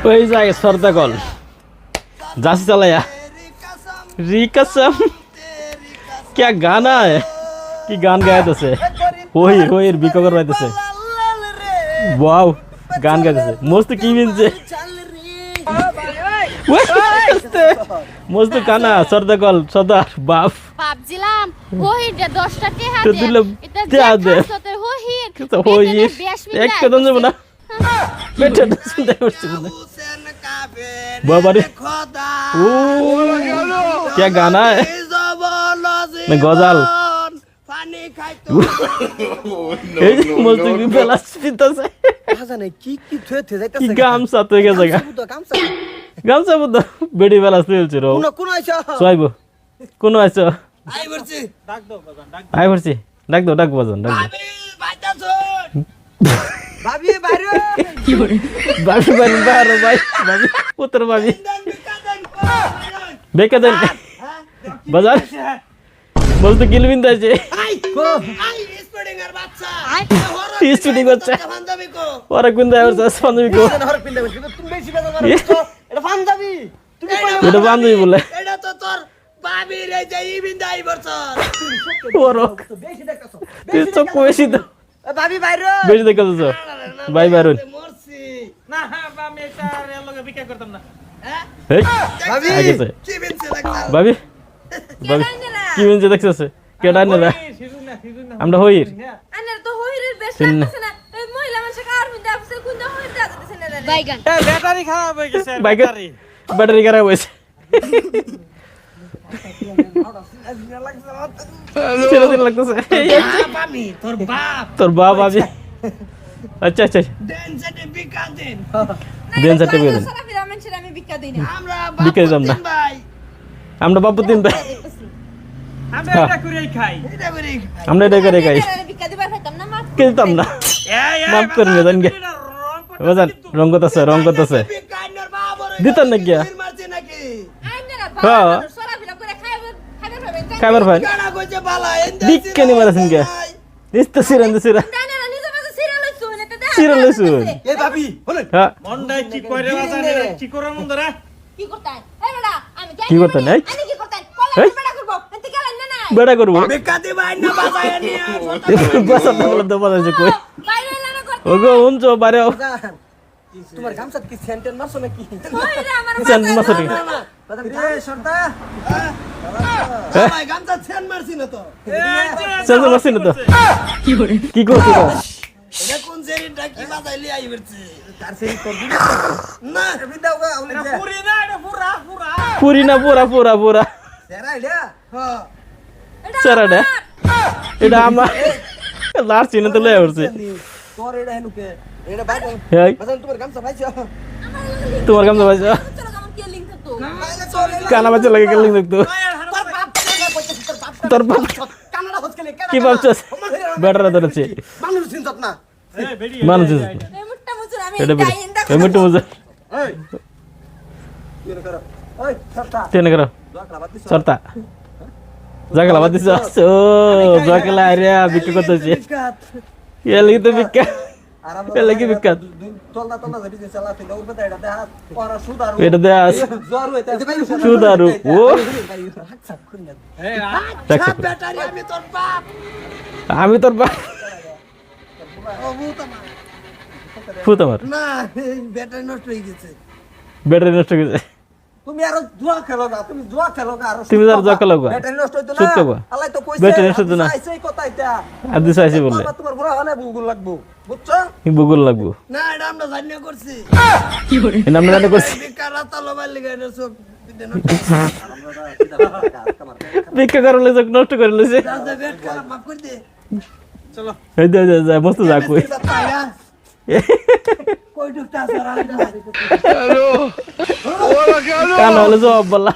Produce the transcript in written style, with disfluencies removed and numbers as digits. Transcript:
ওই যায় সর্দা কল जासी चलाया रिकसम क्या गाना है कि गान गाया तसे होईर बिको कर तसे वाव गान गाया तसे मस्त की बिनजे मस्त गाना सरदा कल सरदार बाप ভাবছিলাম হোহির 10 টাকা তো হাতে দিলে এটা দে যে হোহির তো होईर एक कदम से बना बेटा सुनते करते बाबा रे ओ क्या गाना है मैं गजल पानी खाई এই যে মজদুর বেলাস পিতাছে জানে কি কি থে যাইতাছে কি গামছা তো গেছে গামছা বুদ্ধ বেডি বেলাস চলছে রো কোন আইছো সোয়াইবো কোন আইছো আই বলছি ডাক ভরছি ডাক বাজন ডাক ভাবি বাইতাছো ভাবি বাইরে কি বলে ভাবি বাইরে ভাই ভাবি পুত্র ভাবি বেকা দেন বাজার বলতে গিলবিন দাইছে আই স্পোর্টিং এর বাচ্চা স্টুডিও করছে পাঞ্জাবি কো ওরা কোন দাই হচ্ছে পাঞ্জাবি কো হর পিন্ডা কিন্তু তুমি বেশি বেজার করছো এটা পাঞ্জাবি তুমি এটা পাঞ্জাবি বলে এটা তো তোর ভাবি রে যাই বিন্দাই বলছ ওরা বেশি দেখতাছো তুই চোখ বেশি তো ভাবি বাইরে বেশি দেখাচ্ছ ভাই বাইরন মরছি না আমি এটা এর লগে বিক্রি করতাম না হ্যাঁ এই ভাবি আগেছে কি বিনছে দেখতা ভাবি ভাবি কি মিনছে দেখছছে কেডা নেলা আমরা হইর আনার তো হোহিরের বেশ চিন না। লাগছে না এই মহিলা মানুষ কার বিন্দা আছে কোনটা হোহির দাদা দিছে না রে বাইগান এই ব্যাটারি খারাপ হয়ে গেছে বাইক ব্যাটারি খারাপ হয়েছে চিরদিন লাগতেছে ভাবি তোর বাপ তোর বাপ ভাবি আচ্ছা আচ্ছা দেন সেটা বিকা দেন দেন সার্টিফিকেট দেন সারা ফিরা মানুষের আমি ভিক্ষা দেই না আমরা বিকা দিতাম না। ভাই আমরা বাপু তিন ভাই আমরা এটা করেই খাই এটা করে আমরা এটা করে খাই ভিক্ষা দিবার খাইতাম না মা কে দিতাম না মাফ করে নিয়ে জানগে বাজান রঙ্গত আছে বিকা নর বাবা রে দিতাম না গিয়া মারছে নাকি আইনারা হ্যাঁ। বাবা সারা ফিরা করে খাইবার ভাবে খাবার ভাই গানা কইছে বালা এন্ড দিক্কে নি মারাছেন গে নিস্তে সিরান সিরা আইনারা নিজে মাঝে সিরিয়াল হইছো না তে সিরিয়াল হইছুন। এ ভাবি বলেন হ্যাঁ মন্ডাই কি কইরে বাজারে কি করে মন ধরে কি করতেন এই বেটা আমি কি করতেন, এই? আমি কি করতেন এই? কলা বেটা করব এতে গেলেন না না বেড়া করবো বিকা দি ভাই না বাজায় নিয়ে বাসা বলে তো বাজাইছে কই বাইরে এলানো করতে ওগো উনছো বারে তোমার গামছা কি সেন্টেন মারছো নাকি কইরা আমার চান মাসরি এ সর্দা ভাই গামছা সেন মারছি না তো চান মাসি না তো কি করছিস এটা কোন সেরি ডাকি বাজাইলি আই বলছে তার সেরি করবি না বিদাও গা আমলে এটা পুরি না এটা পুরা পুরা পুরি না পুরা পুরা সেরা ইডা হ্যাঁ সারাডা এটা আমার লার চিনে তো লয়ে আসছে তোর এটা হেনুকে এটা ভাই হেই বাজান তোমার গামছা ভাইছো তোমার কাম তো ভাই চলো কেমন কে লিংক তো কানা বাচ্চা লাগে গেলিং দেখতো তোর বাপ তোর বাপ কানাডা হসকেলে কি ভাবছস বেটারা ধরেছে মানুষ চিন্তাত না এই বেডি মানুষ এই মুটটা মুচুর আমি এটা বেড়ে ইন্দা এই মিটু মজা এই কি করো ওই সর্দা টেনে করো দোকলা বাদ দিছ সরতা জাগলা বাদ দিছ ও জাগলা আরে বিক্রি করতেছে এ লাগি তো বিক্কা এ লাগি বিক্কা তোলনা যাবি যে চালাতে দৌড় বেটা এটা দেখ ওরা সুদারু এটা দেয়াস জ্বর হইতে সুদারু ও এই দেখছ ব্যাটারি আমি তোর বাপ আমি তোর বাপ ও বুতামা ফুত আমার না ব্যাটারি নষ্ট হয়ে গেছে ব্যাটারি নষ্ট হয়ে গেছে তুমি আরো জুয়া খেলো না তুমি জুয়া খেলো না আরো তুমি আর জুয়া খেলো গা। ব্যাটারি নষ্ট হইতো না সত্য গা। আল্লাহ তো কইছে ব্যাটারি নষ্ট হইতো না। আইছেই কথা এটা আর দিছ আইছে বলে বাবা তোমার ঘোরা হলে বুগুল লাগবো বুঝছো বুগুল লাগবো না এটা আমরা জানি করছি এটা আমরা জানি করছি বেকার তালো বাল লাগা এটা সব ভিক্ষা করে লইছে নষ্ট করে লইছে বেট খারাপ মাফ করে দে চলো এই দে দে মস্ত যা কই কই ঢুকতা সরা কানা হলে জবাব বলা